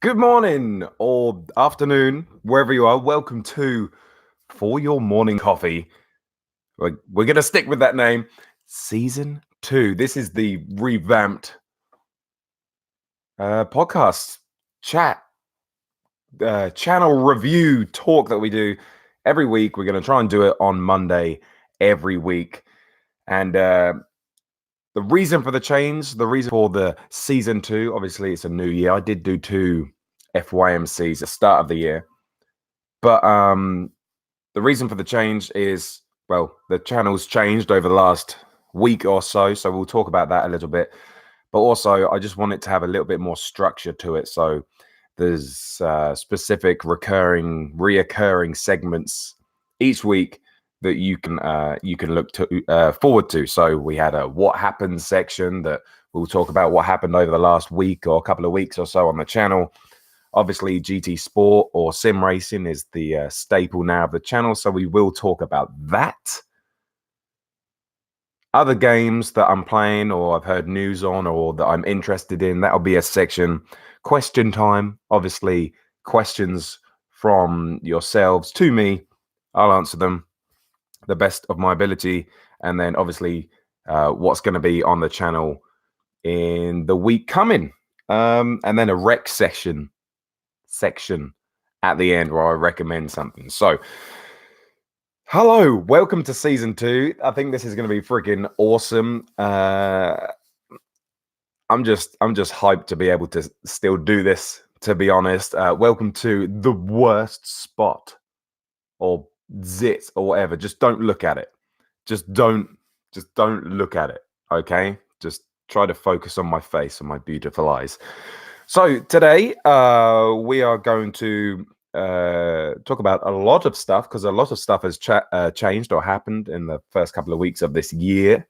Good morning or afternoon, wherever you are. Welcome to For Your Morning Coffee. We're going to stick with that name. Season 2. This is the revamped podcast chat channel review talk that we do every week. We're going to try and do it on Monday every week. And the reason for the change, the reason for the season 2, obviously it's a new year. I did do 2 FYMCs at the start of the year. But the reason for the change is, well, the channel's changed over the last week or so. So we'll talk about that a little bit. But also, I just want it to have a little bit more structure to it. So there's specific reoccurring segments each week that you can look to forward to. So we had a what happened section that we'll talk about what happened over the last week or a couple of weeks or so on the channel. Obviously, GT Sport or sim racing is the staple now of the channel, so we will talk about that. Other games that I'm playing or I've heard news on or that I'm interested in, that'll be a section. Question time, obviously, questions from yourselves to me. I'll answer them the best of my ability. And then, obviously, what's going to be on the channel in the week coming. And then a rec section at the end where I recommend something. So hello, welcome to season 2. I think this is going to be freaking awesome. I'm just hyped to be able to still do this, to be honest. Welcome to the worst spot or zit or whatever. Just don't look at it. Just don't look at it. Okay, just try to focus on my face and my beautiful eyes. So today we are going to talk about a lot of stuff because a lot of stuff has changed or happened in the first couple of weeks of this year.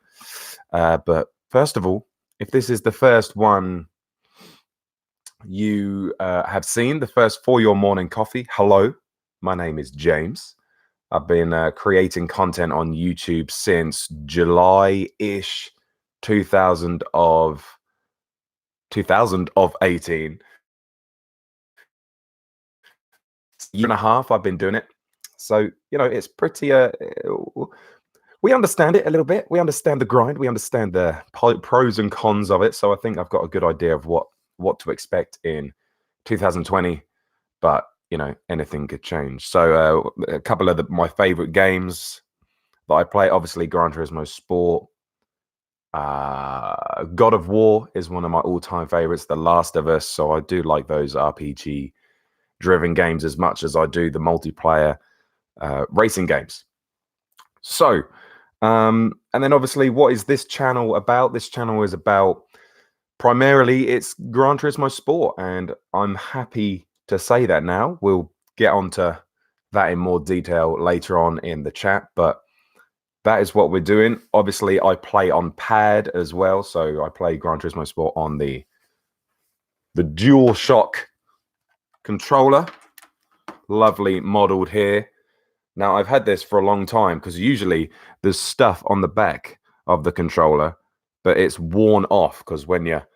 But first of all, if this is the first one you have seen, the first For Your Morning Coffee, hello, my name is James. I've been creating content on YouTube since July-ish 2018. Year and a half I've been doing it, so it's pretty we understand it a little bit. We understand the grind, we understand the pros and cons of it, so I think I've got a good idea of what to expect in 2020. But anything could change. So a couple of my favorite games that I play, obviously Gran Turismo Sport. God of War is one of my all-time favorites. The Last of Us. So I do like those RPG driven games as much as I do the multiplayer racing games. So and then obviously, what is this channel about? This channel is about primarily it's Gran Turismo Sport, and I'm happy to say that now. We'll get onto that in more detail later on in the chat, but that is what we're doing. Obviously, I play on pad as well, so I play Gran Turismo Sport on the DualShock controller. Lovely modeled here. Now, I've had this for a long time because usually there's stuff on the back of the controller, but it's worn off because when you're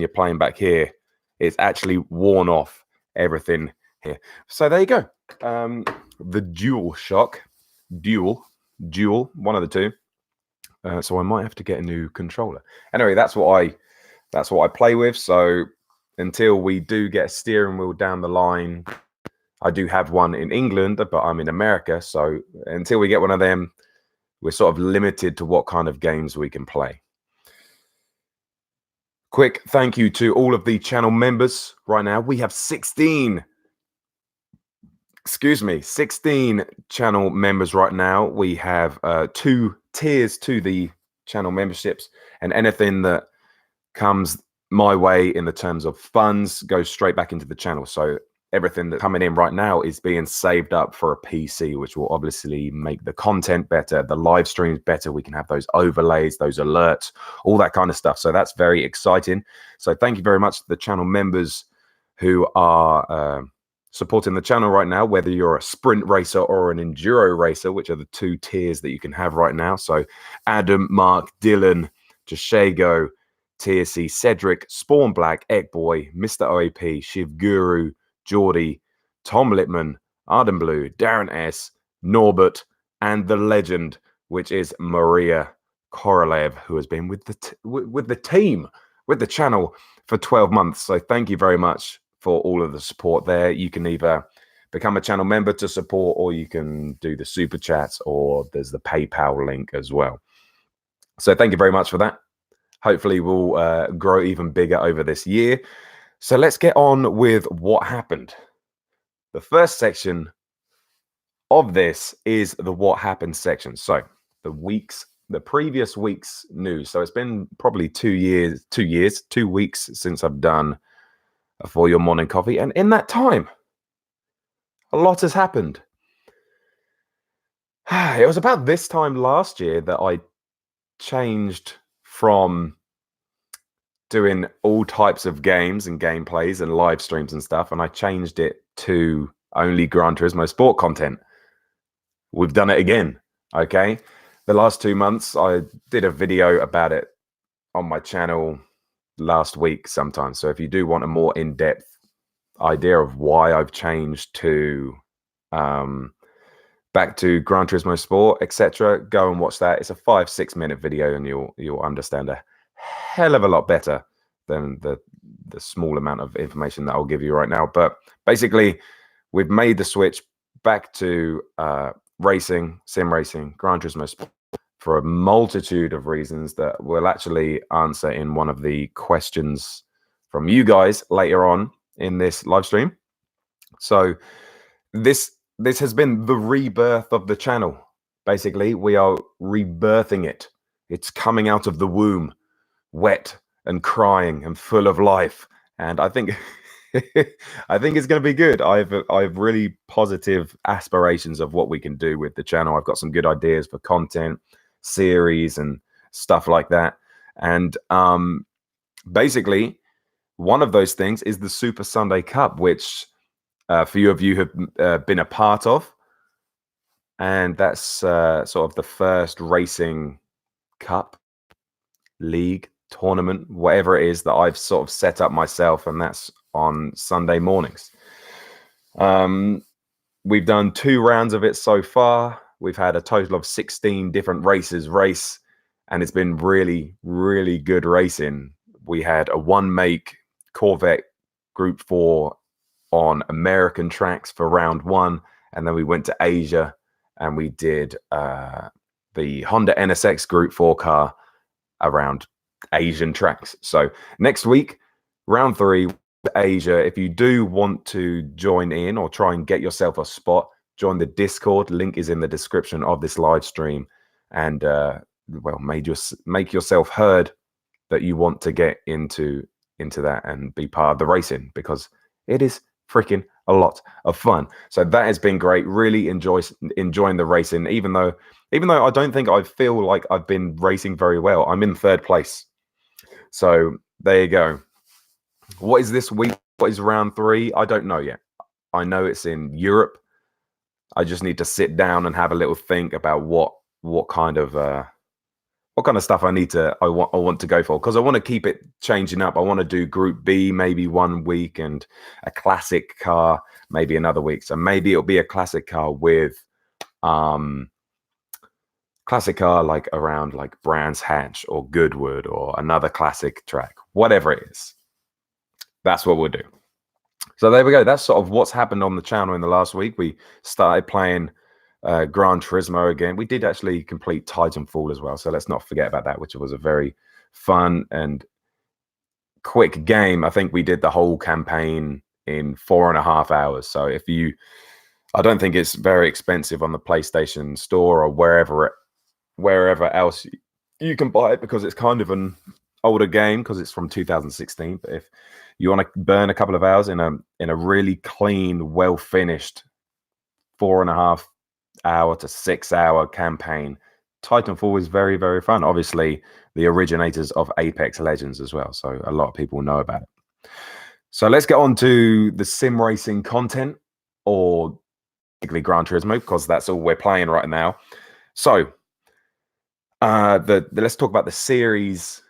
playing back here, it's actually worn off everything here. So there you go. The DualShock, dual, one of the two. So I might have to get a new controller. Anyway, that's what I play with. So until we do get a steering wheel down the line, I do have one in England, but I'm in America. So until we get one of them, we're sort of limited to what kind of games we can play. Quick thank you to all of the channel members right now. We have 16 channel members right now. We have 2 tiers to the channel memberships, and anything that comes my way in the terms of funds goes straight back into the channel. So everything that's coming in right now is being saved up for a PC, which will obviously make the content better, the live streams better. We can have those overlays, those alerts, all that kind of stuff. So that's very exciting. So thank you very much to the channel members who are supporting the channel right now, whether you're a sprint racer or an enduro racer, which are the 2 tiers that you can have right now. So Adam, Mark, Dylan, Tshego, TSC, Cedric, SpawnBlack, Eckyboy, MrOap, Shivguru, Jordy, Tom Lippmann, Arden Blue, Darren S, Norbert, and the legend, which is Maria Korolev, who has been with the team, with the channel for 12 months. So thank you very much for all of the support there. You can either become a channel member to support, or you can do the super chats, or there's the PayPal link as well. So thank you very much for that. Hopefully we'll grow even bigger over this year. So let's get on with what happened. The first section of this is the what happened section. So the previous week's news. So it's been probably 2 weeks since I've done a For Your Morning Coffee. And in that time, a lot has happened. It was about this time last year that I changed from doing all types of games and gameplays and live streams and stuff, and I changed it to only Gran Turismo Sport content. We've done it again, okay? The last 2 months, I did a video about it on my channel last week sometime. So if you do want a more in-depth idea of why I've changed to back to Gran Turismo Sport, etc., go and watch that. It's a 5-6 minute video, and you'll understand a hell of a lot better than the small amount of information that I'll give you right now. But basically, we've made the switch back to racing, sim racing, Gran Turismo Sport, for a multitude of reasons that we'll actually answer in one of the questions from you guys later on in this live stream. So this has been the rebirth of the channel. Basically, we are rebirthing it. It's coming out of the womb, wet and crying and full of life. And I think I think it's going to be good. I've really positive aspirations of what we can do with the channel. I've got some good ideas for content, series, and stuff like that. And basically, one of those things is the Super Sunday Cup, which a few of you have been a part of. And that's sort of the first racing cup, league, tournament, whatever it is that I've sort of set up myself, and that's on Sunday mornings. We've done 2 rounds of it so far. We've had a total of 16 different race, and it's been really, really good racing. We had a 1-make Corvette Group 4 on American tracks for round 1, and then we went to Asia and we did the Honda NSX Group 4 car around Asian tracks. So next week, round 3, Asia. If you do want to join in or try and get yourself a spot, join the Discord. Link is in the description of this live stream. And well, make yourself heard that you want to get into that and be part of the racing, because it is freaking a lot of fun. So that has been great. Really enjoying the racing, even though I don't think I feel like I've been racing very well. I'm in 3rd place. So there you go. What is this week? What is round 3? I don't know yet. I know it's in Europe. I just need to sit down and have a little think about what kind of stuff I want to go for, because I want to keep it changing up. I want to do Group B maybe 1 week, and a classic car maybe another week. So maybe it'll be a classic car with like around like Brands Hatch or Goodwood or another classic track, whatever it is. That's what we'll do. So there we go. That's sort of what's happened on the channel in the last week. We started playing Gran Turismo again. We did actually complete Titanfall as well, so let's not forget about that, which was a very fun and quick game. I think we did the whole campaign in 4.5 hours. So I don't think it's very expensive on the PlayStation Store or wherever else you can buy it, because it's kind of an older game because it's from 2016. But if you want to burn a couple of hours in a really clean, well finished 4.5 hour to 6 hour campaign, Titanfall is very, very fun. Obviously, the originators of Apex Legends as well, so a lot of people know about it. So let's get on to the sim racing content, or particularly Gran Turismo, because that's all we're playing right now. So let's talk about the series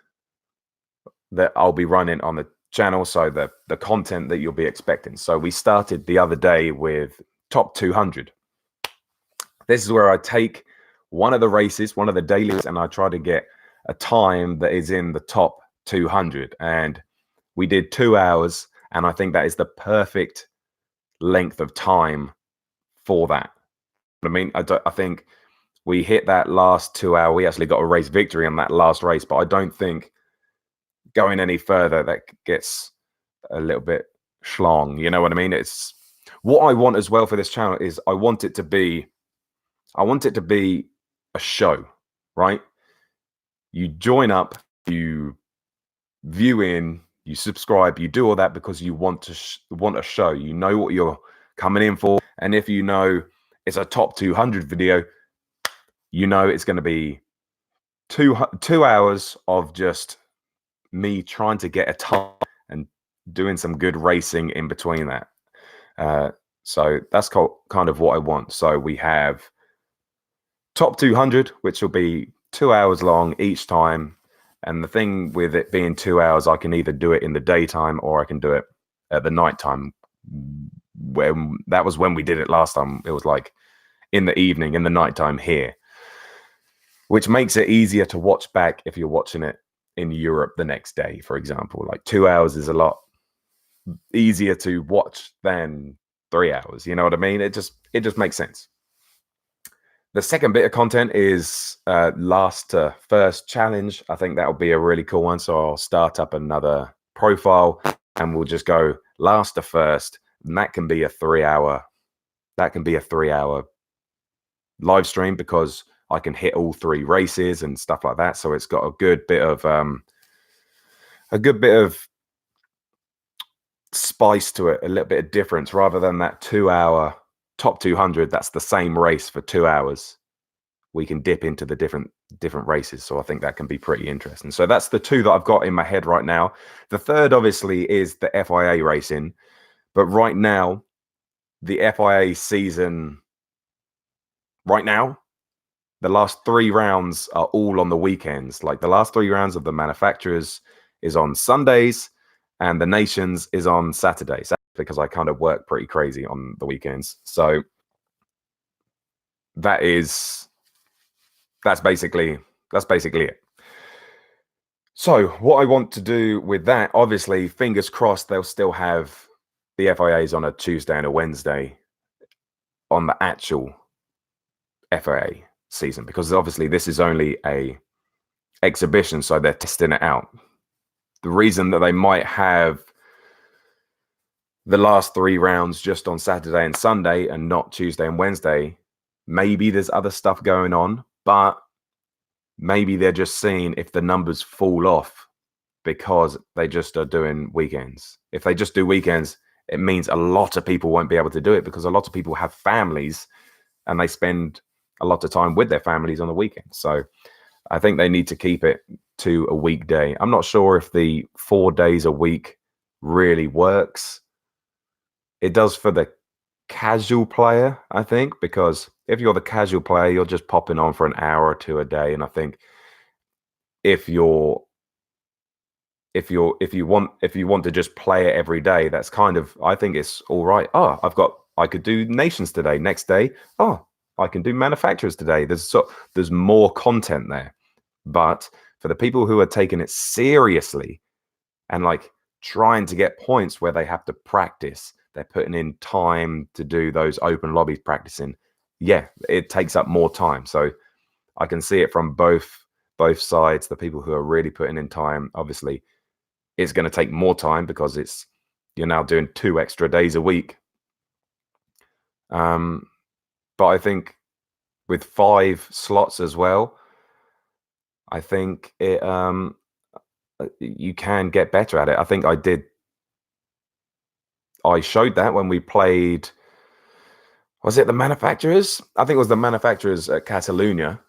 that I'll be running on the channel. So the content that you'll be expecting. So we started the other day with top 200. This is where I take one of the races, one of the dailies, and I try to get a time that is in the top 200. And we did 2 hours, and I think that is the perfect length of time for that. I mean, I think we hit that last 2 hour. We actually got a race victory on that last race, but I don't think going any further that gets a little bit schlong. You know what I mean? It's what I want as well for this channel is I want it to be a show, right? You join up, you view in, you subscribe, you do all that because you want a show. You know what you're coming in for, and if you know it's a top 200 video, you know it's going to be 2 hours of just me trying to get a time and doing some good racing in between that. So that's kind of what I want. So we have top 200, which will be 2 hours long each time. And the thing with it being 2 hours, I can either do it in the daytime or I can do it at the nighttime. When that was when we did it last time, it was like in the evening, in the nighttime here, which makes it easier to watch back if you're watching it in Europe the next day, for example. Like 2 hours is a lot easier to watch than 3 hours. You know what I mean? It just makes sense. The second bit of content is last to first challenge. I think that'll be a really cool one. So I'll start up another profile and we'll just go last to first. And that can be a 3 hour. That can be a 3 hour live stream because I can hit all 3 races and stuff like that. So it's got a good bit of spice to it, a little bit of difference, rather than that 2 hour top 200. That's the same race for 2 hours. We can dip into the different races. So I think that can be pretty interesting. So that's the 2 that I've got in my head right now. The third obviously is the FIA racing, but right now the FIA season right now, the last 3 rounds are all on the weekends. Like the last 3 rounds of the manufacturers is on Sundays and the nations is on Saturdays, because I kind of work pretty crazy on the weekends. So that's basically it. So what I want to do with that, obviously, fingers crossed, they'll still have the FIAs on a Tuesday and a Wednesday on the actual FIA season, because obviously this is only a exhibition, so they're testing it out. The reason that they might have the last 3 rounds just on Saturday and Sunday and not Tuesday and Wednesday, maybe there's other stuff going on, but maybe they're just seeing if the numbers fall off because they just are doing weekends. If they just do weekends, it means a lot of people won't be able to do it because a lot of people have families and they spend a lot of time with their families on the weekend. So I think they need to keep it to a weekday. I'm not sure if the 4 days a week really works. It does for the casual player, I think, because if you're the casual player, you're just popping on for an hour or 2 a day. And I think if you want to just play it every day, that's kind of, I think it's all right. Oh, I could do nations today. Next day, oh, I can do manufacturers today. There's more content there. But for the people who are taking it seriously and like trying to get points where they have to practice, they're putting in time to do those open lobbies practicing. Yeah, it takes up more time. So I can see it from both sides. The people who are really putting in time, obviously, it's going to take more time because you're now doing 2 extra days a week. But I think with 5 slots as well, I think you can get better at it. I think I showed that when we played, was it the manufacturers? I think it was the manufacturers at Catalonia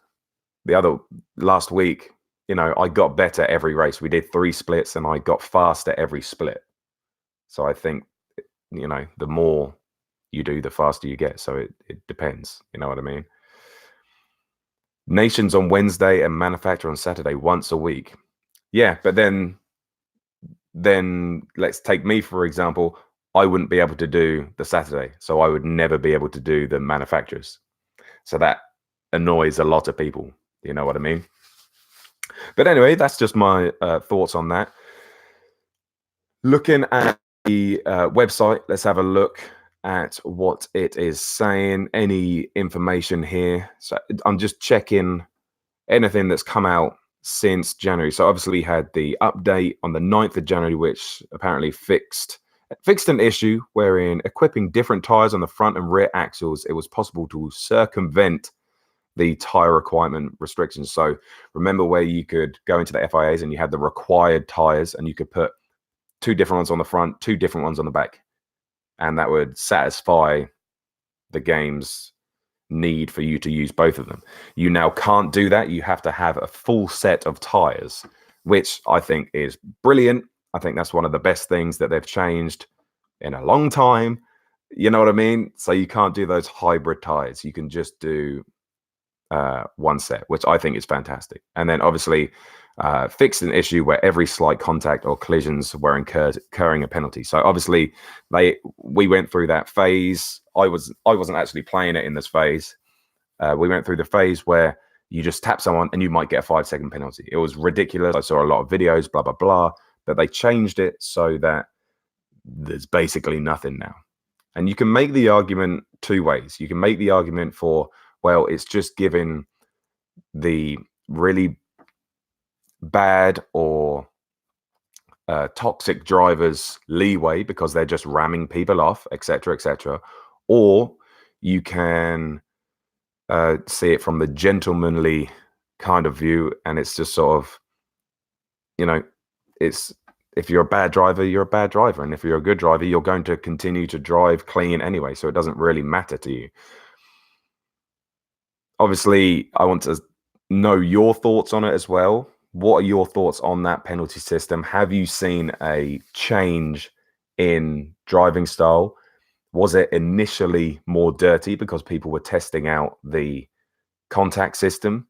last week. You know, I got better every race. We did 3 splits and I got faster every split. So I think, you know, the more you do, the faster you get. So it depends. You know what I mean? Nations on Wednesday and manufacturer on Saturday once a week. Yeah, but then then let's take me, for example. I wouldn't be able to do the Saturday. So I would never be able to do the manufacturers. So that annoys a lot of people. You know what I mean? But anyway, that's just my thoughts on that. Looking at the website, let's have a look at what it is saying. Any information here? So I'm just checking anything that's come out since January. So obviously we had the update on the 9th of January, which apparently fixed an issue wherein equipping different tires on the front and rear axles, it was possible to circumvent the tire requirement restrictions. So remember where you could go into the FIAs and you had the required tires and you could put 2 different ones on the front, 2 different ones on the back, and that would satisfy the game's need for you to use both of them. You now can't do that. You have to have a full set of tires, which I think is brilliant. I think that's one of the best things that they've changed in a long time. You know what I mean? So you can't do those hybrid tires. You can just do one set, which I think is fantastic. And then obviously fixed an issue where every slight contact or collisions were incurring a penalty. So obviously we went through that phase. I wasn't actually playing it in this phase. We went through the phase where you just tap someone and you might get a 5-second penalty. It was ridiculous. I saw a lot of videos, blah, blah, blah, but they changed it so that there's basically nothing now. And you can make the argument 2 ways. You can make the argument for, well, it's just giving the really bad or toxic drivers leeway because they're just ramming people off, etc., etc. Or you can see it from the gentlemanly kind of view, and it's just sort of, you know, it's, if you're a bad driver, you're a bad driver, and if you're a good driver, you're going to continue to drive clean anyway, so it doesn't really matter to you. Obviously, I want to know your thoughts on it as well. What are your thoughts on that penalty system? Have you seen a change in driving style? Was it initially more dirty because people were testing out the contact system,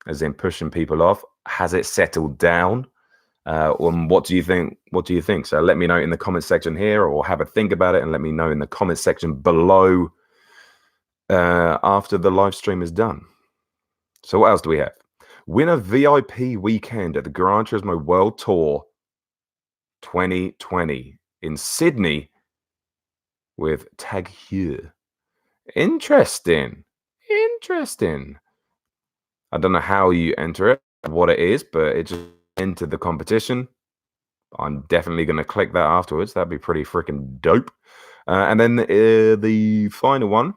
as in pushing people off? Has it settled down? What do you think? What do you think? So let me know in the comment section here, or have a think about it and let me know in the comment section below after the live stream is done. So what else do we have? Win a VIP weekend at the Gran Turismo World Tour 2020 in Sydney with Tshego. Interesting. I don't know how you enter it, what it is, but it just entered the competition. I'm definitely going to click that afterwards. That'd be pretty freaking dope. And then the final one,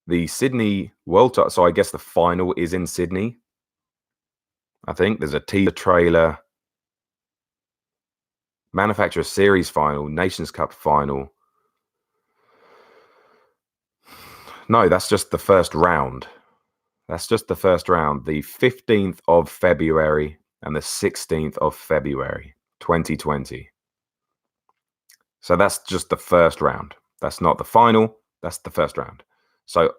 the Sydney World Tour. So I guess the final is in Sydney. I think there's a teaser trailer, Manufacturer Series final, Nations Cup final. No, that's just the first round. That's just the first round. The 15th of February and the 16th of February, 2020. So that's just the first round. That's not the final. That's the first round. So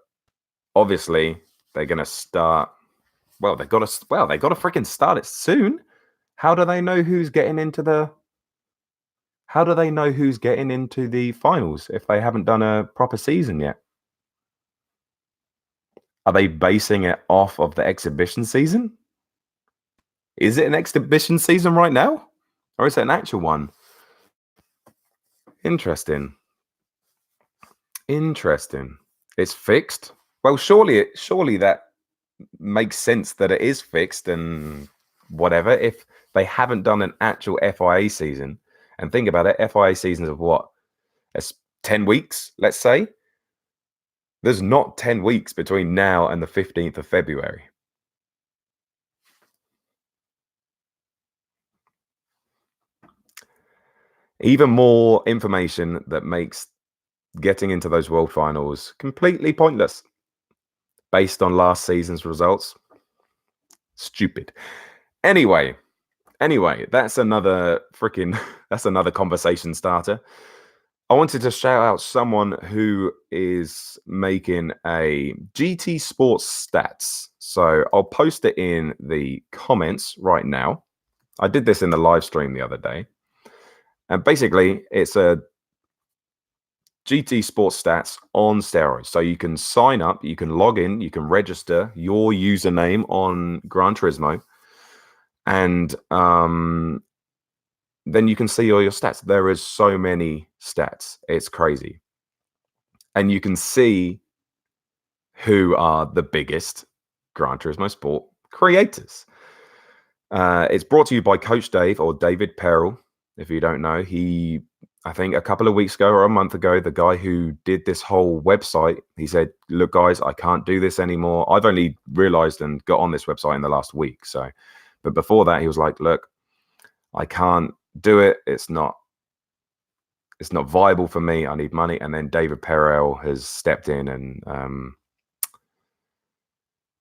obviously they're going to start. Well, they got to freaking start it soon. How do they know who's getting into the? How do they know who's getting into the finals if they haven't done a proper season yet? Are they basing it off of the exhibition season? Is it an exhibition season right now? Or is it an actual one? Interesting. It's fixed. Well, surely that makes sense that it is fixed and whatever. If they haven't done an actual FIA season, and think about it, FIA seasons of what? It's 10 weeks, let's say. There's not 10 weeks between now and the 15th of February. Even more information that makes getting into those world finals completely pointless based on last season's results. Stupid. Anyway, that's another conversation starter. I wanted to shout out someone who is making a GT Sports stats. So I'll post it in the comments right now. I did this in the live stream the other day. And basically, it's a GT Sports Stats on steroids. So you can sign up, you can log in, you can register your username on Gran Turismo, and then you can see all your stats. There is so many stats. It's crazy. And you can see who are the biggest Gran Turismo Sport creators. It's brought to you by Coach Dave, or David Perel. If you don't know, I think a couple of weeks ago or a month ago, the guy who did this whole website, he said, look, guys, I can't do this anymore. I've only realized and got on this website in the last week. But before that, he was like, look, I can't do it. It's not viable for me. I need money. And then David Perel has stepped in and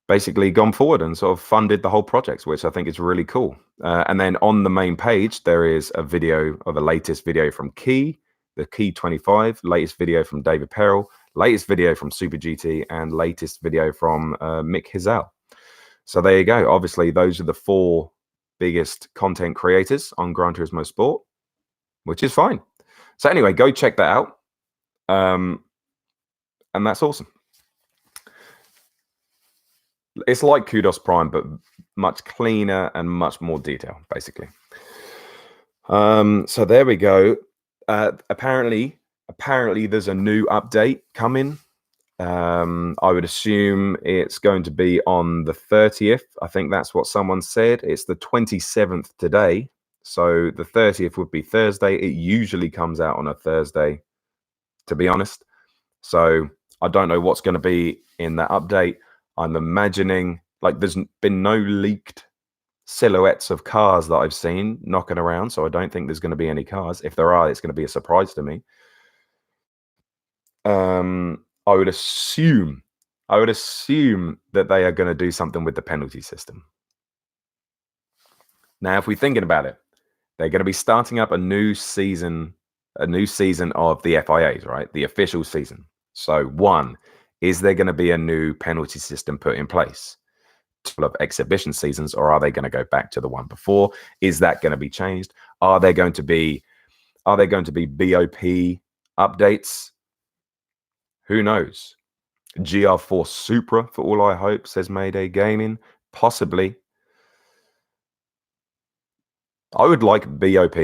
basically gone forward and sort of funded the whole project, which I think is really cool. And then on the main page, there is a video of the latest video from the Key 25, latest video from David Perel, latest video from Super GT, and latest video from Mick Hizel. So there you go. Obviously, those are the 4 biggest content creators on Gran Turismo Sport, which is fine. So anyway, go check that out. And that's awesome. It's like Kudos Prime, but much cleaner and much more detail, basically. So there we go. Apparently there's a new update coming. I would assume it's going to be on the 30th. I think that's what someone said. It's the 27th today. So the 30th would be Thursday. It usually comes out on a Thursday, to be honest. So I don't know what's going to be in that update. I'm imagining, like, there's been no leaked silhouettes of cars that I've seen knocking around, so I don't think there's going to be any cars. If there are, it's going to be a surprise to me. I would assume that they are going to do something with the penalty system. Now, if we're thinking about it, they're going to be starting up a new season of the FIAs, right? The official season. So, 1, is there going to be a new penalty system put in place of exhibition seasons, or are they going to go back to the one before? Is that going to be changed? Are there going to be BOP updates? Who knows? GR4 Supra, for all I hope, says Mayday Gaming. Possibly. I would like BOP.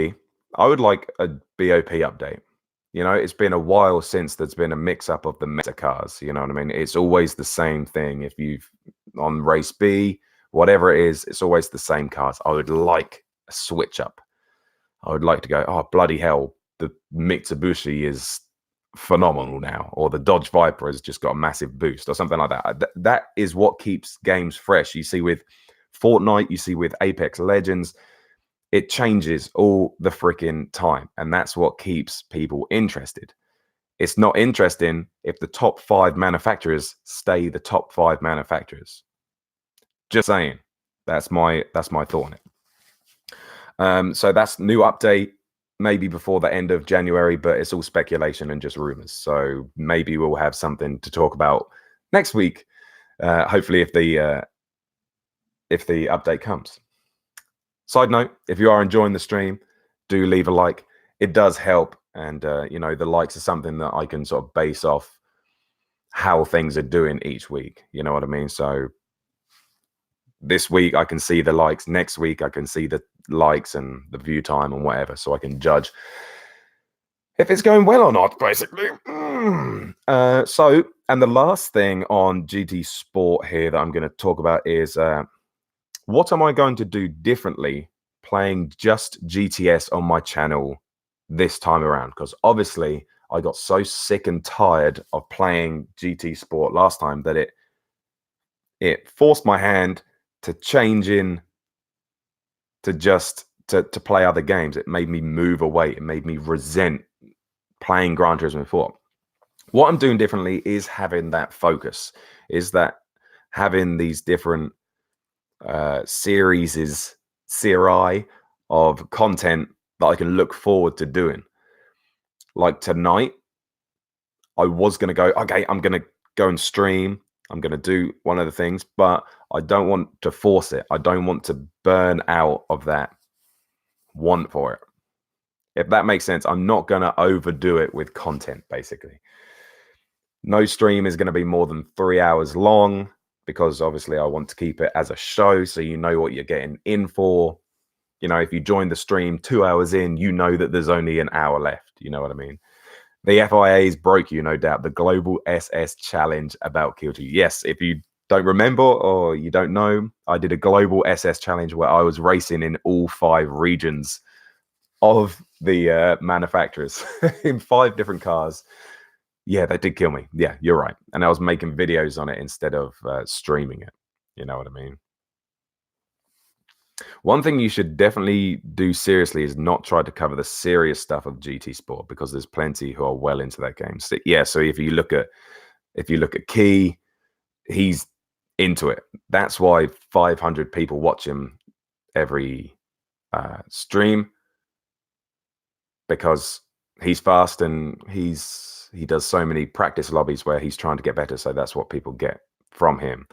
I would like a BOP update. You know, it's been a while since there's been a mix-up of the meta cars. You know what I mean? It's always the same thing. If you've on race B, whatever it is, it's always the same cars. I would like a switch up. I would like to go, oh, bloody hell, the Mitsubishi is phenomenal now, or the Dodge Viper has just got a massive boost, or something like that. That is what keeps games fresh. You see with Fortnite, you see with Apex Legends, it changes all the freaking time, and that's what keeps people interested. It's not interesting if the top 5 manufacturers stay the top 5 manufacturers. Just saying. That's my thought on it. So that's new update, maybe before the end of January, but it's all speculation and just rumors. So maybe we'll have something to talk about next week. Hopefully, if the update comes. Side note: if you are enjoying the stream, do leave a like. It does help, and you know, the likes are something that I can sort of base off how things are doing each week. You know what I mean? So this week I can see the likes. Next week I can see the likes and the view time and whatever, so I can judge if it's going well or not, basically. So, and the last thing on GT Sport here that I'm going to talk about is what am I going to do differently playing just GTS on my channel this time around? Because obviously I got so sick and tired of playing GT Sport last time that it forced my hand to change in to just to play other games. It made me move away. It made me resent playing Gran Turismo 4. What I'm doing differently is having that focus, is that having these different series of content that I can look forward to doing. Like tonight, I was going to go, okay, I'm going to go and stream. I'm going to do one of the things, but I don't want to force it. I don't want to burn out of that want for it. If that makes sense, I'm not going to overdo it with content, basically. No stream is going to be more than 3 hours long because obviously I want to keep it as a show so you know what you're getting in for. You know, if you join the stream 2 hours in, you know that there's only an hour left. You know what I mean? The FIAs broke you, no doubt. The Global SS Challenge about Kill 2. Yes, if you don't remember or you don't know, I did a Global SS Challenge where I was racing in all 5 regions of the manufacturers in 5 different cars. Yeah, they did kill me. Yeah, you're right. And I was making videos on it instead of streaming it. You know what I mean? One thing you should definitely do seriously is not try to cover the serious stuff of GT Sport because there's plenty who are well into that game. So, yeah, so if you look at Key, he's into it. That's why 500 people watch him every stream, because he's fast and he does so many practice lobbies where he's trying to get better. So that's what people get from him.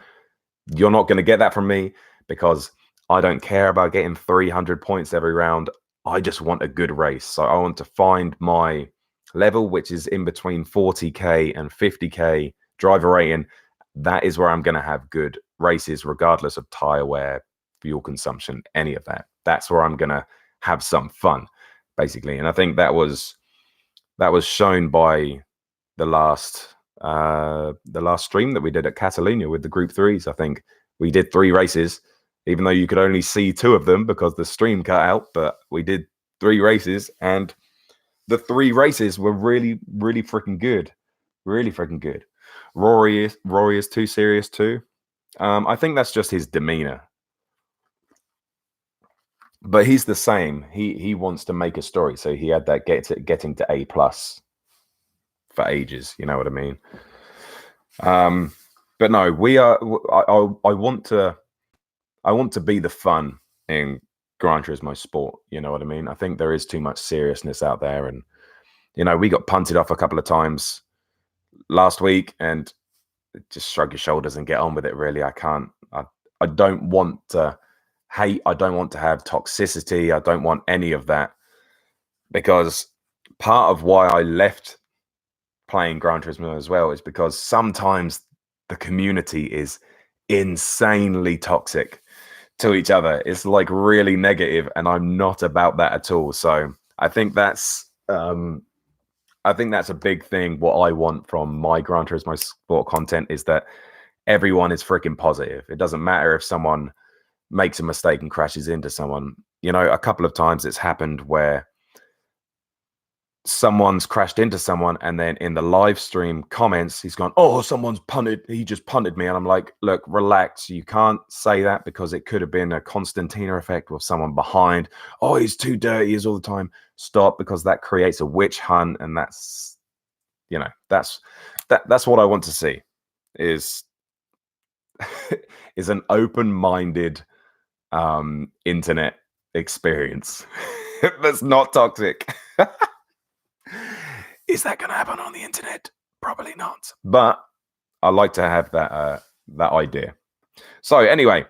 You're not going to get that from me because I don't care about getting 300 points every round. I just want a good race. So I want to find my level, which is in between 40k and 50k driver rating. That is where I'm going to have good races, regardless of tire wear, fuel consumption, any of that. That's where I'm going to have some fun, basically. And I think that was shown by the last stream that we did at Catalonia with the Group 3s. I think we did 3 races, even though you could only see 2 of them because the stream cut out. But we did 3 races, and the 3 races were really, really freaking good. Really freaking good. Rory is too serious too. I think that's just his demeanor. But he's the same. He wants to make a story. So he had that getting to A+ for ages. You know what I mean? But no, we are. I want to be the fun in Gran Turismo Sport. You know what I mean? I think there is too much seriousness out there, and you know, we got punted off a couple of times last week, and just shrug your shoulders and get on with it. Really, I can't. I don't want to hate. I don't want to have toxicity. I don't want any of that, because part of why I left playing Gran Turismo as well is because sometimes the community is insanely toxic to each other. It's like really negative, and I'm not about that at all. So I think that's a big thing. What I want from my Gran Turismo Sport content is that everyone is freaking positive. It doesn't matter if someone makes a mistake and crashes into someone. You know, a couple of times it's happened where someone's crashed into someone, and then in the live stream comments, he's gone, "Oh, someone's punted. He just punted me." And I'm like, look, relax. You can't say that, because it could have been a Constantina effect with someone behind. "Oh, he's too dirty as all the time." Stop, because that creates a witch hunt, and that's, you know, that's what I want to see is is an open-minded internet experience that's not toxic. Is that going to happen on the internet? Probably not. But I like to have that idea. So anyway,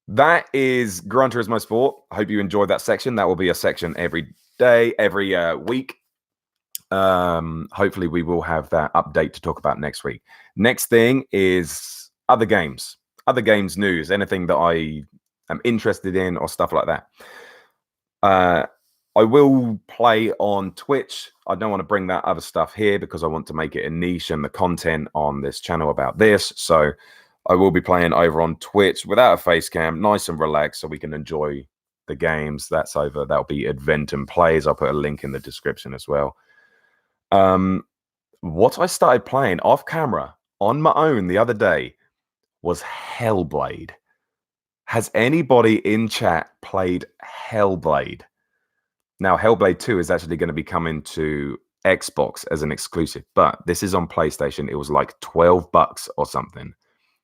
that is Gran Turismo Sport. I hope you enjoyed that section. That will be a section every day, every week. Hopefully we will have that update to talk about next week. Next thing is other games news, anything that I am interested in or stuff like that. I will play on Twitch. I don't want to bring that other stuff here because I want to make it a niche and the content on this channel about this. So I will be playing over on Twitch without a face cam, nice and relaxed, so we can enjoy the games. That's over. That'll be Adventum Plays. I'll put a link in the description as well. What I started playing off camera on my own the other day was Hellblade. Has anybody in chat played Hellblade? Now, Hellblade 2 is actually going to be coming to Xbox as an exclusive, but this is on PlayStation. It was like $12 or something.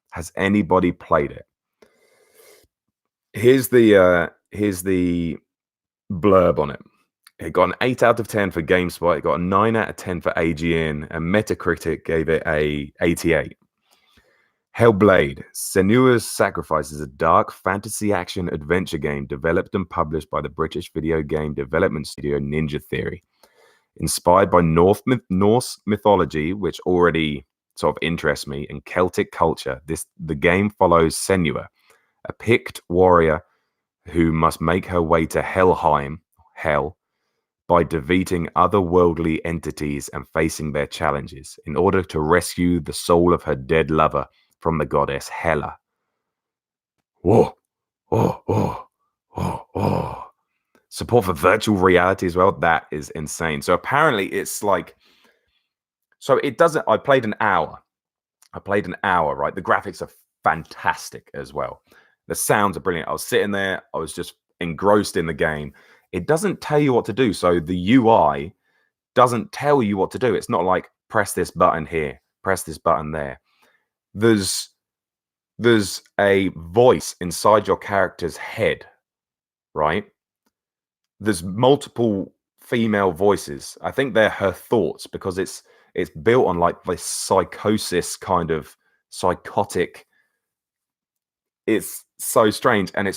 Has anybody played it? Here's the blurb on it. It got an 8 out of 10 for GameSpot. It got a 9 out of 10 for AGN, and Metacritic gave it a 88. Hellblade: Senua's Sacrifice is a dark fantasy action adventure game developed and published by the British video game development studio Ninja Theory. Inspired by Norse mythology, which already sort of interests me, and Celtic culture, the game follows Senua, a Pict warrior who must make her way to Helheim, hell, by defeating otherworldly entities and facing their challenges in order to rescue the soul of her dead lover from the goddess Hela. Whoa, whoa, whoa, whoa, whoa. Support for virtual reality as well. That is insane. So apparently it's like, so it doesn't, I played an hour, right? The graphics are fantastic as well. The sounds are brilliant. I was sitting there, I was just engrossed in the game. It doesn't tell you what to do. So the UI doesn't tell you what to do. It's not like press this button here, press this button there. There's a voice inside your character's head, right? There's multiple female voices. I think they're her thoughts because it's built on like this psychosis kind of psychotic. It's so strange, and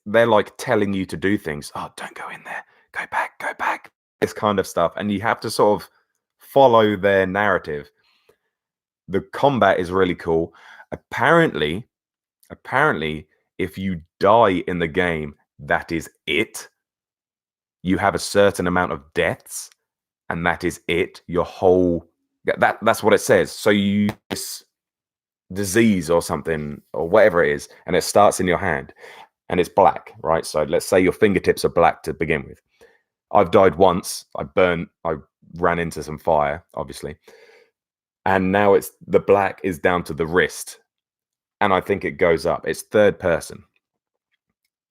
they're like telling you to do things. Oh, don't go in there. Go back. This kind of stuff, and you have to sort of follow their narrative. The combat is really cool. Apparently, if you die in the game, that is it. You have a certain amount of deaths, and that is it. Your whole that's what it says. So you this disease or something or whatever it is, and it starts in your hand, and it's black, right? So let's say your fingertips are black to begin with. I've died once. I ran into some fire, obviously, and now it's the black is down to the wrist, and I think it goes up. It's third person.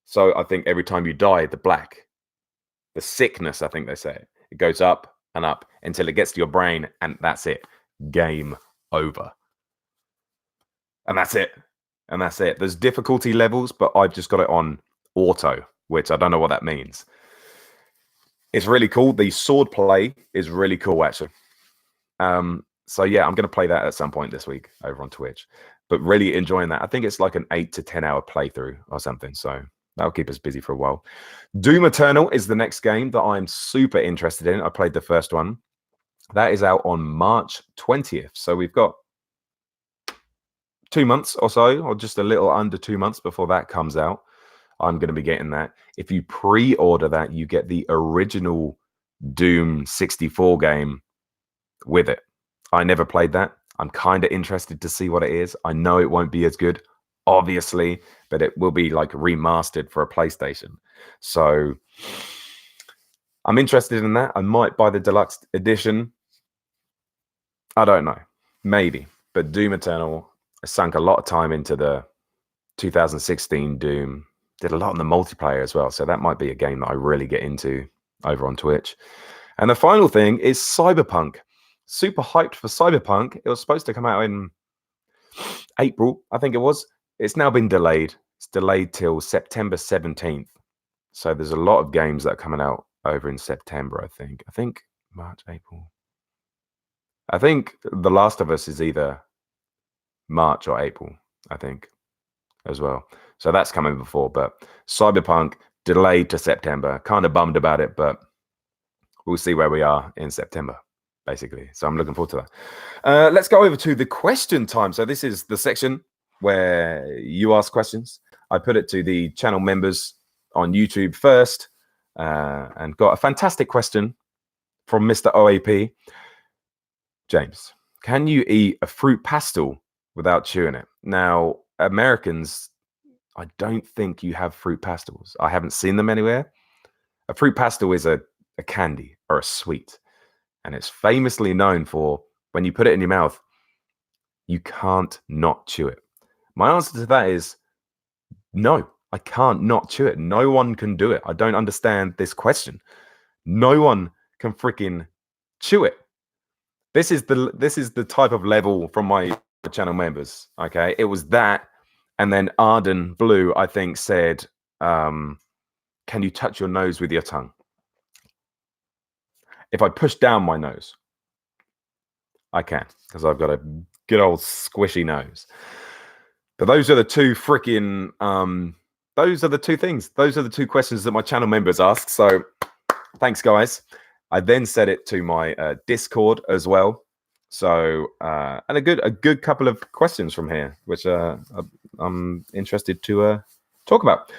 So I think every time you die, the sickness, I think they say, it goes up and up until it gets to your brain, and that's it. Game over. And that's it. There's difficulty levels, but I've just got it on auto, which I don't know what that means. It's really cool. The sword play is really cool, actually. So yeah, I'm going to play that at some point this week over on Twitch, but really enjoying that. I think it's like an 8 to 10 hour playthrough or something. So that'll keep us busy for a while. Doom Eternal is the next game that I'm super interested in. I played the first one. That is out on March 20th. So we've got 2 months or so, or just a little under 2 months before that comes out. I'm going to be getting that. If you pre-order that, you get the original Doom 64 game with it. I never played that. I'm kind of interested to see what it is. I know it won't be as good, obviously, but it will be like remastered for a PlayStation. So I'm interested in that. I might buy the deluxe edition. I don't know. Maybe. But Doom Eternal, I sunk a lot of time into the 2016 Doom. Did a lot on the multiplayer as well. So that might be a game that I really get into over on Twitch. And the final thing is Cyberpunk. Super hyped for Cyberpunk. It was supposed to come out in April, I think it was. It's now been delayed. It's delayed till September 17th. So there's a lot of games that are coming out over in September, I think. I think March, April. I think The Last of Us is either March or April, I think, as well. So that's coming before, but Cyberpunk delayed to September. Kind of bummed about it, but we'll see where we are in September, basically. So I'm looking forward to that. Let's go over to the question time. So this is the section where you ask questions. I put it to the channel members on YouTube first, and got a fantastic question from Mr. OAP. James, can you eat a fruit pastel without chewing it? Now, Americans, I don't think you have fruit pastels. I haven't seen them anywhere. A fruit pastel is a candy or a sweet, and it's famously known for when you put it in your mouth, you can't not chew it. My answer to that is no, I can't not chew it. No one can do it. I don't understand this question. No one can freaking chew it. This is the type of level from my channel members. Okay, it was that, and then Arden Blue, I think, said, "Can you touch your nose with your tongue?" If I push down my nose, I can, because I've got a good old squishy nose. But those are the two freaking those are the two things. Those are the two questions that my channel members asked. So thanks, guys. I then set it to my Discord as well. So and a good couple of questions from here, which I'm interested to talk about.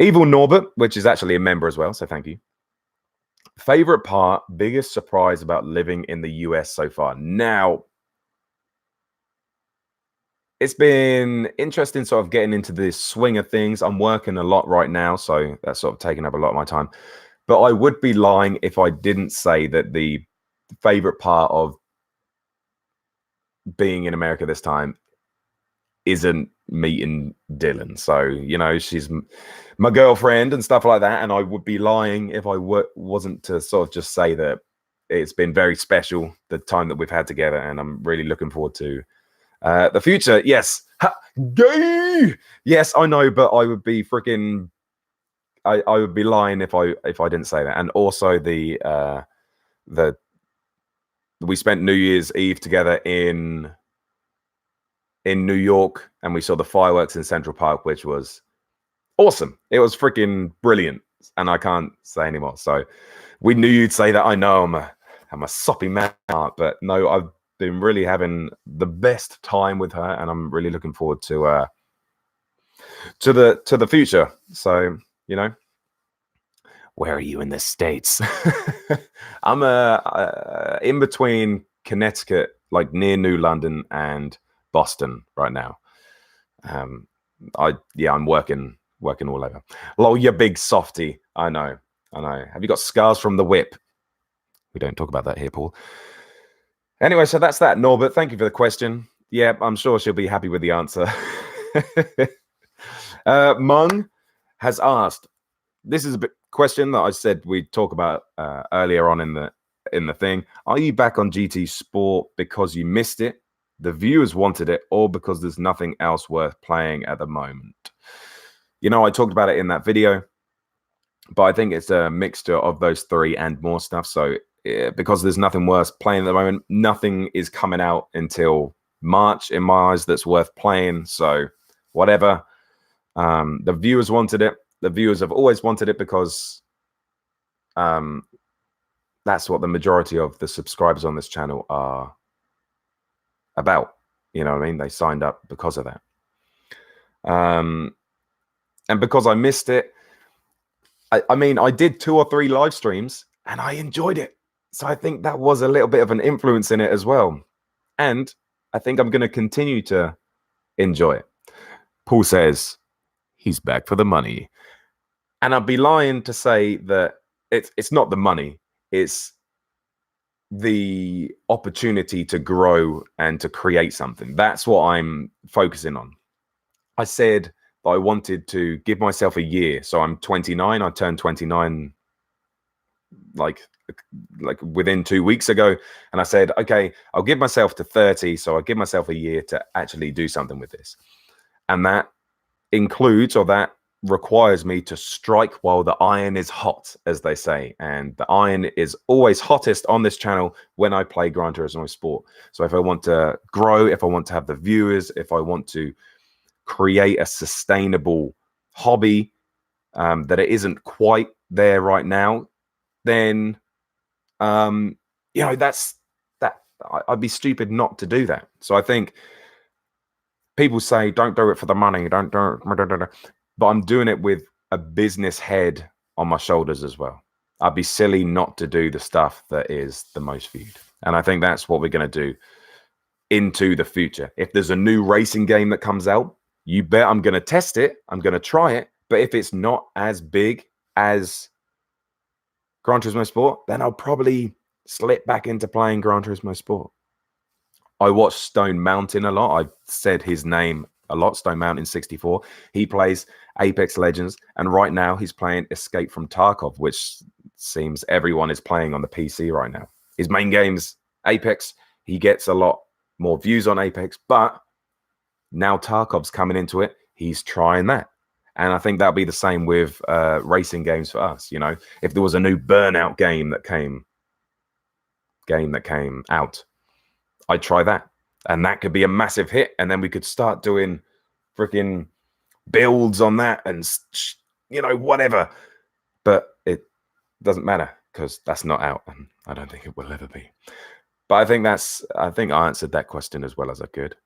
evilNorbert, which is actually a member as well, so thank you. Favorite part, biggest surprise about living in the US so far. Now, it's been interesting sort of getting into this swing of things. I'm working a lot right now, so that's sort of taking up a lot of my time. But I would be lying if I didn't say that the favorite part of being in America this time isn't meeting Dylan. So, you know, she's my girlfriend and stuff like that. And I would be lying if I wasn't to sort of just say that it's been very special, the time that we've had together. And I'm really looking forward to the future. Yes. Gay! Yes, I know, but I would be freaking... I would be lying if I didn't say that. And also we spent New Year's Eve together in New York, and we saw the fireworks in Central Park, which was awesome. It was freaking brilliant, and I can't say anymore. So we knew you'd say that. I know I'm a soppy man, but no, I've been really having the best time with her, and I'm really looking forward to the future. So, you know, where are you in the States? I'm in between Connecticut, like near New London, and Boston right now. I'm working all over. Lol, you big softy. I know. Have you got scars from the whip? We don't talk about that here, Paul. Anyway, so that's that. Norbert, thank you for the question. Yeah, I'm sure she'll be happy with the answer. Mung has asked, this is a question that I said we'd talk about earlier on in the thing. Are you back on GT Sport because you missed it, the viewers wanted it, or because there's nothing else worth playing at the moment? You know, I talked about it in that video, but I think it's a mixture of those three and more stuff. So because there's nothing worth playing at the moment, nothing is coming out until March in my eyes that's worth playing. So whatever. The viewers wanted it. The viewers have always wanted it because that's what the majority of the subscribers on this channel are about. You know what I mean? They signed up because of that. And because I missed it, I mean, I did 2 or 3 live streams and I enjoyed it. So I think that was a little bit of an influence in it as well. And I think I'm going to continue to enjoy it. Paul says he's back for the money. And I'd be lying to say that it's not the money. It's the opportunity to grow and to create something. That's what I'm focusing on. I said I wanted to give myself a year. So I'm 29. I turned 29 like within 2 weeks ago. And I said, okay, I'll give myself to 30. So I'll give myself a year to actually do something with this. And that includes, or that requires me to strike while the iron is hot, as they say. And the iron is always hottest on this channel when I play Gran Turismo Sport. So if I want to grow, if I want to have the viewers, if I want to create a sustainable hobby that it isn't quite there right now, then you know, that's that. I'd be stupid not to do that. So I think people say don't do it for the money, don't do it, but I'm doing it with a business head on my shoulders as well. I'd be silly not to do the stuff that is the most viewed. And I think that's what we're going to do into the future. If there's a new racing game that comes out, you bet I'm going to test it. I'm going to try it. But if it's not as big as Gran Turismo Sport, then I'll probably slip back into playing Gran Turismo Sport. I watch Stone Mountain a lot. I've said his name a lot, Stone Mountain 64. He plays Apex Legends, and right now he's playing Escape from Tarkov, which seems everyone is playing on the PC right now. His main game's Apex. He gets a lot more views on Apex, but now Tarkov's coming into it. He's trying that. And I think that'll be the same with racing games for us. You know, if there was a new Burnout game that came out, I'd try that. And that could be a massive hit. And then we could start doing freaking builds on that and, you know, whatever. But it doesn't matter because that's not out, and I don't think it will ever be. But I think I answered that question as well as I could.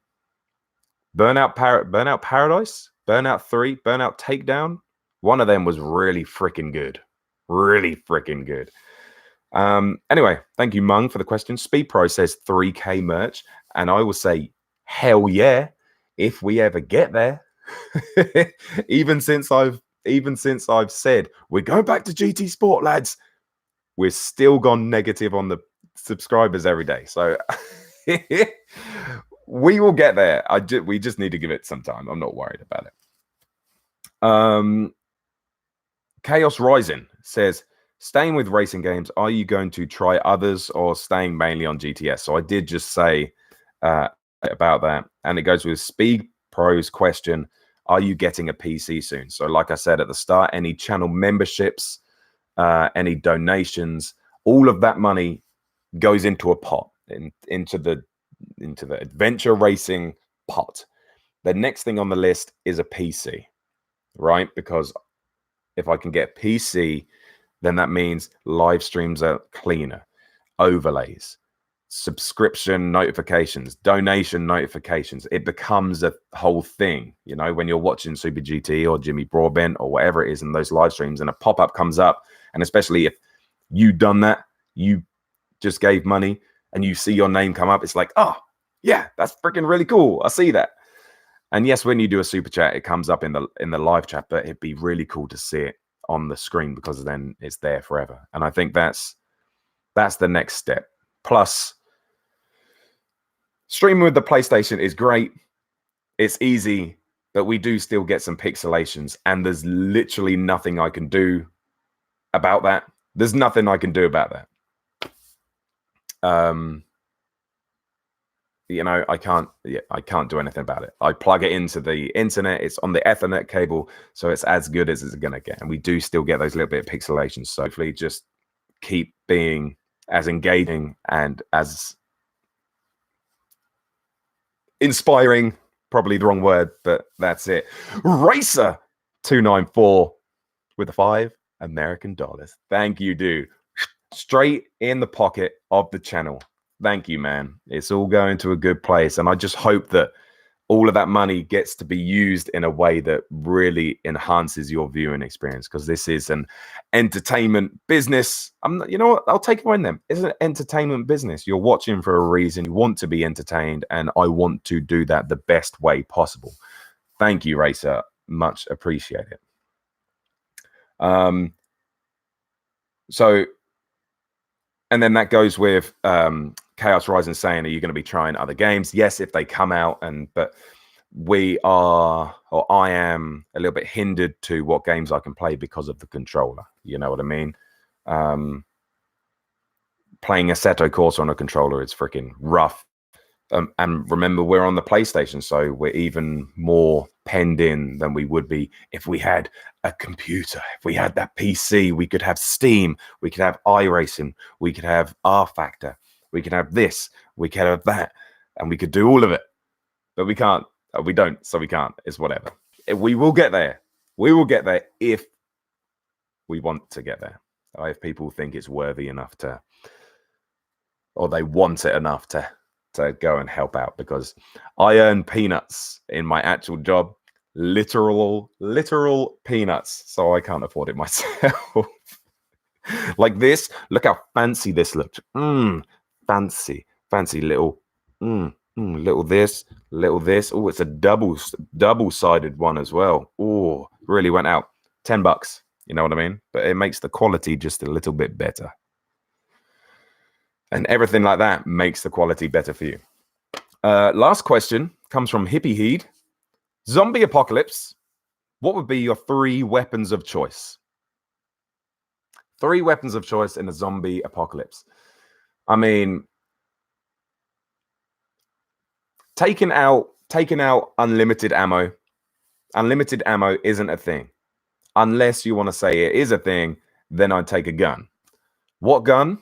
Burnout Paradise, Burnout 3, Burnout Takedown. One of them was really freaking good. Really freaking good. Anyway, thank you, Mung, for the question. Speed Pro says 3K merch, and I will say, hell yeah, if we ever get there. even since I've said we're going back to GT Sport, lads, we're still gone negative on the subscribers every day. So we will get there. We just need to give it some time. I'm not worried about it. Chaos Rising says, staying with racing games, are you going to try others or staying mainly on GTS? So I did just say about that. And it goes with Speed Pro's question, are you getting a PC soon? So like I said at the start, any channel memberships, any donations, all of that money goes into a pot, into the adventure racing pot. The next thing on the list is a PC, right? Because if I can get PC, then that means live streams are cleaner, overlays, subscription notifications, donation notifications. It becomes a whole thing, you know, when you're watching Super GT or Jimmy Broadbent or whatever it is in those live streams, and a pop-up comes up, and especially if you done that, you just gave money and you see your name come up, it's like, oh yeah, that's freaking really cool. I see that. And yes, when you do a super chat, it comes up in the live chat, but it'd be really cool to see it on the screen because then it's there forever. And I think that's the next step. Plus, streaming with the PlayStation is great. It's easy, but we do still get some pixelations, and there's literally nothing I can do about that. There's nothing I can do about that. You know, I can't do anything about it. I plug it into the internet. It's on the Ethernet cable, so it's as good as it's gonna get. And we do still get those little bit of pixelations. So hopefully just keep being as engaging and as inspiring, probably the wrong word, but that's it. Racer 294 with the $5 American. Thank you, dude. Straight in the pocket of the channel. Thank you, man. It's all going to a good place. And I just hope that all of that money gets to be used in a way that really enhances your viewing experience, because this is an entertainment business. You know what? I'll take it on them. It's an entertainment business. You're watching for a reason. You want to be entertained, and I want to do that the best way possible. Thank you, Racer. Much appreciated. So, and then that goes with Chaos Rising saying, are you going to be trying other games? Yes, if they come out, but we are, or I am, a little bit hindered to what games I can play because of the controller. You know what I mean? Playing Assetto Corsa on a controller is freaking rough. And remember, we're on the PlayStation, so we're even more penned in than we would be if we had a computer. If we had that PC, we could have Steam, we could have iRacing, we could have R Factor, we could have this, we could have that, and we could do all of it. But we can't. We don't, so we can't. It's whatever. We will get there. We will get there if we want to get there. If people think it's worthy enough to, or they want it enough to go and help out, because I earn peanuts in my actual job, literal peanuts, so I can't afford it myself. Like this, look how fancy this looked. Fancy little little this. Oh, it's a double-sided one as well. Oh, really went out. $10, you know what I mean? But it makes the quality just a little bit better. And everything like that makes the quality better for you. Last question comes from Hippie Heed. Zombie apocalypse. What would be your 3 weapons of choice? 3 weapons of choice in a zombie apocalypse. I mean, taking out unlimited ammo. Unlimited ammo isn't a thing. Unless you want to say it is a thing, then I'd take a gun. What gun?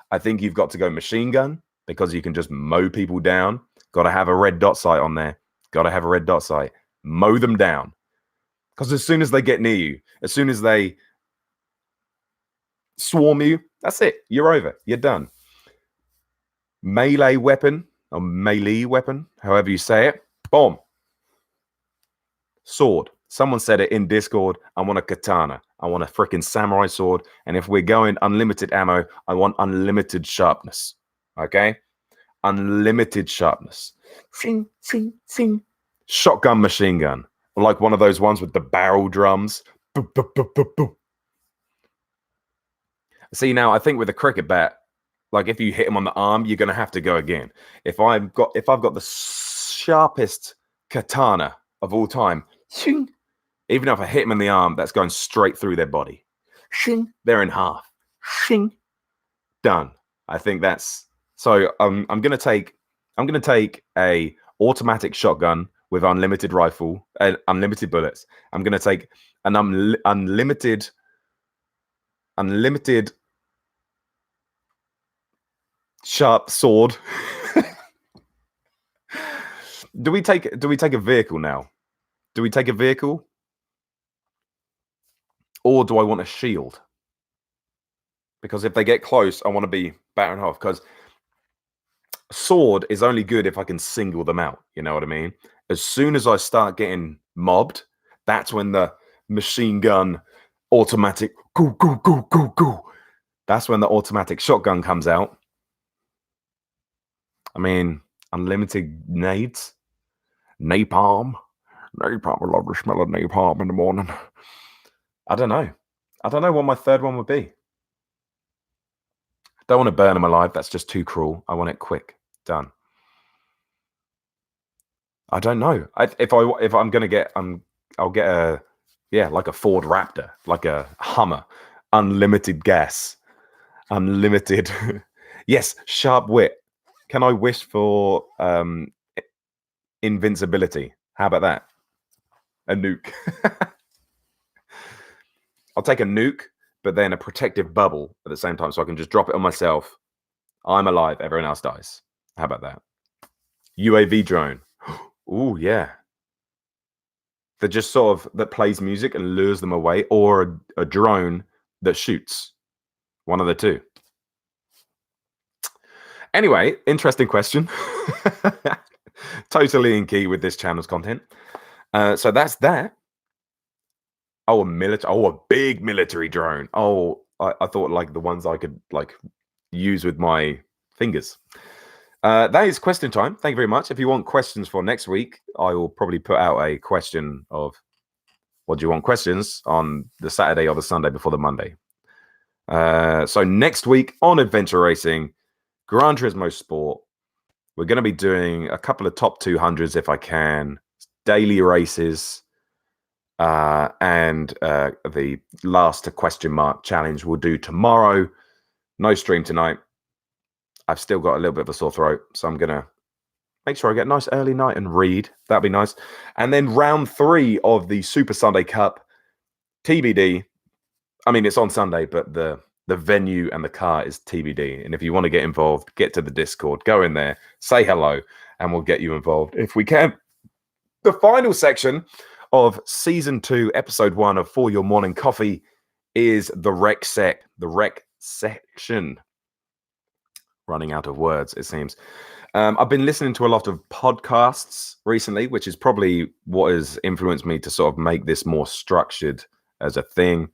I think you've got to go machine gun, because you can just mow people down. Got to have a red dot sight on there. Got to have a red dot sight. Mow them down. Because as soon as they get near you, as soon as they swarm you, that's it. You're over. You're done. Melee weapon, or melee weapon, however you say it. Boom. Sword. Someone said it in Discord. I want a katana. I want a freaking samurai sword. And if we're going unlimited ammo, I want unlimited sharpness. Okay? Unlimited sharpness. Sing, sing, sing. Shotgun machine gun. Like one of those ones with the barrel drums. Boop, boop, boop, boop, boop. See, now I think with a cricket bat, like if you hit him on the arm, you're gonna have to go again. If I've got the sharpest katana of all time, shing, even if I hit him in the arm, that's going straight through their body. Shing, they're in half. Shing, done. I think that's so. I'm gonna take a automatic shotgun with unlimited rifle, unlimited bullets. I'm gonna take an unlimited sharp sword. Do we take a vehicle now? Do we take a vehicle? Or do I want a shield? Because if they get close, I want to be battering off. Because sword is only good if I can single them out. You know what I mean? As soon as I start getting mobbed, that's when the machine gun automatic go. That's when the automatic shotgun comes out. I mean, unlimited nades, napalm. I love the smell of napalm in the morning. I don't know what my third one would be. I don't want to burn them alive. That's just too cruel. I want it quick, done. I don't know. If I'm gonna get, I'll get like a Ford Raptor, like a Hummer, unlimited gas, unlimited. Yes, sharp wit. Can I wish for invincibility? How about that? A nuke. I'll take a nuke, but then a protective bubble at the same time, so I can just drop it on myself. I'm alive. Everyone else dies. How about that? UAV drone. Oh yeah. That just sort of that plays music and lures them away, or a drone that shoots. One of the two. Anyway, interesting question. Totally in key with this channel's content. So that's that. Oh, a big military drone. Oh, I thought like the ones I could like use with my fingers. That is question time. Thank you very much. If you want questions for next week, I will probably put out a question of what do you want questions on the Saturday or the Sunday before the Monday. So next week on Adventure Racing, Gran Turismo Sport, we're going to be doing a couple of top 200s if I can, daily races, and the last question mark challenge we'll do tomorrow. No stream tonight. I've still got a little bit of a sore throat, so I'm going to make sure I get a nice early night and read. That'd be nice. And then round 3 of the Super Sunday Cup, TBD. I mean, it's on Sunday, but the venue and the car is TBD. And if you want to get involved, get to the Discord, go in there, say hello, and we'll get you involved if we can. The final section of Season 2, Episode 1 of For Your Morning Coffee is the rec section. Running out of words, it seems. I've been listening to a lot of podcasts recently, which is probably what has influenced me to sort of make this more structured as a thing.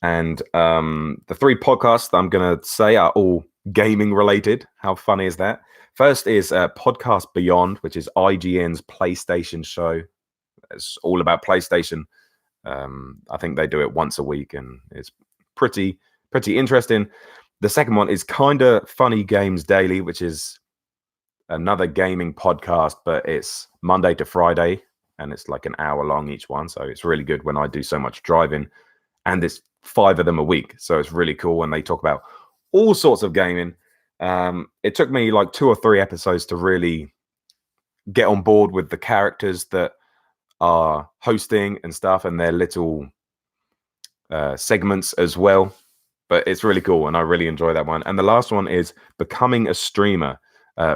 And the 3 podcasts that I'm going to say are all gaming related. How funny is that? First is Podcast Beyond, which is IGN's PlayStation show. It's all about PlayStation. I think they do it once a week, and it's pretty interesting. The second one is Kinda Funny Games Daily, which is another gaming podcast, but it's Monday to Friday, and it's like an hour long each one. So it's really good when I do so much driving, and it's 5 of them a week. So it's really cool when they talk about all sorts of gaming. It took me like 2 or 3 episodes to really get on board with the characters that are hosting and stuff, and their little segments as well. But it's really cool, and I really enjoy that one. And the last one is Becoming a Streamer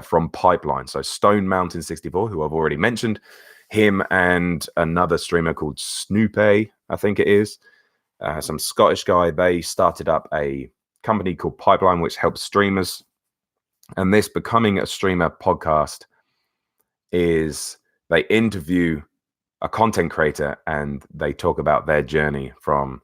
from Pipeline. So Stone Mountain 64, who I've already mentioned. him and another streamer called Snoopy, I think it is, some Scottish guy. They started up a company called Pipeline, which helps streamers. And this Becoming a Streamer podcast is they interview a content creator and they talk about their journey from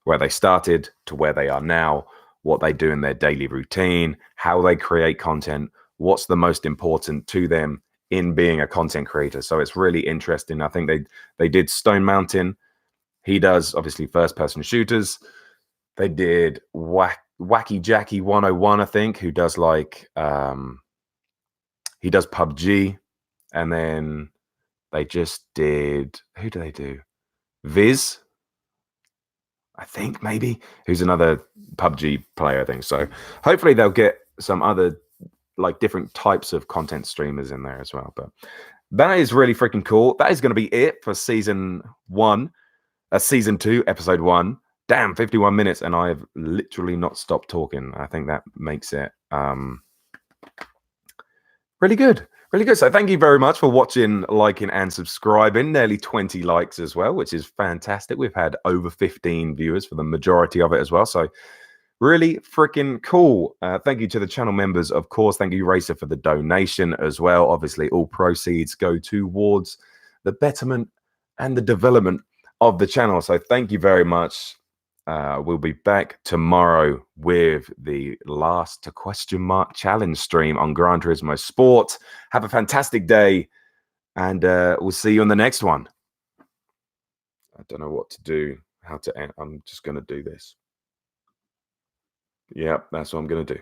where they started to where they are now, what they do in their daily routine, how they create content, what's the most important to them in being a content creator. So it's really interesting. I think they did Stone Mountain. He does obviously first person shooters. They did Wacky Jackie 101, I think, who does like he does PUBG. And then they just did, who do they do? Viz, I think, maybe, who's another PUBG player, I think. So hopefully they'll get some other like different types of content streamers in there as well. But that is really freaking cool. That is going to be it for season 2, episode 1. Damn, 51 minutes, and I've literally not stopped talking. I think that makes it really good. Really good. So thank you very much for watching, liking, and subscribing. Nearly 20 likes as well, which is fantastic. We've had over 15 viewers for the majority of it as well. So really freaking cool. Thank you to the channel members, of course. Thank you, Racer, for the donation as well. Obviously, all proceeds go towards the betterment and the development of the channel. So thank you very much. We'll be back tomorrow with the last challenge stream on Gran Turismo Sport. Have a fantastic day, and we'll see you on the next one. I don't know what to do, how to end. I'm just going to do this. Yep, that's what I'm going to do.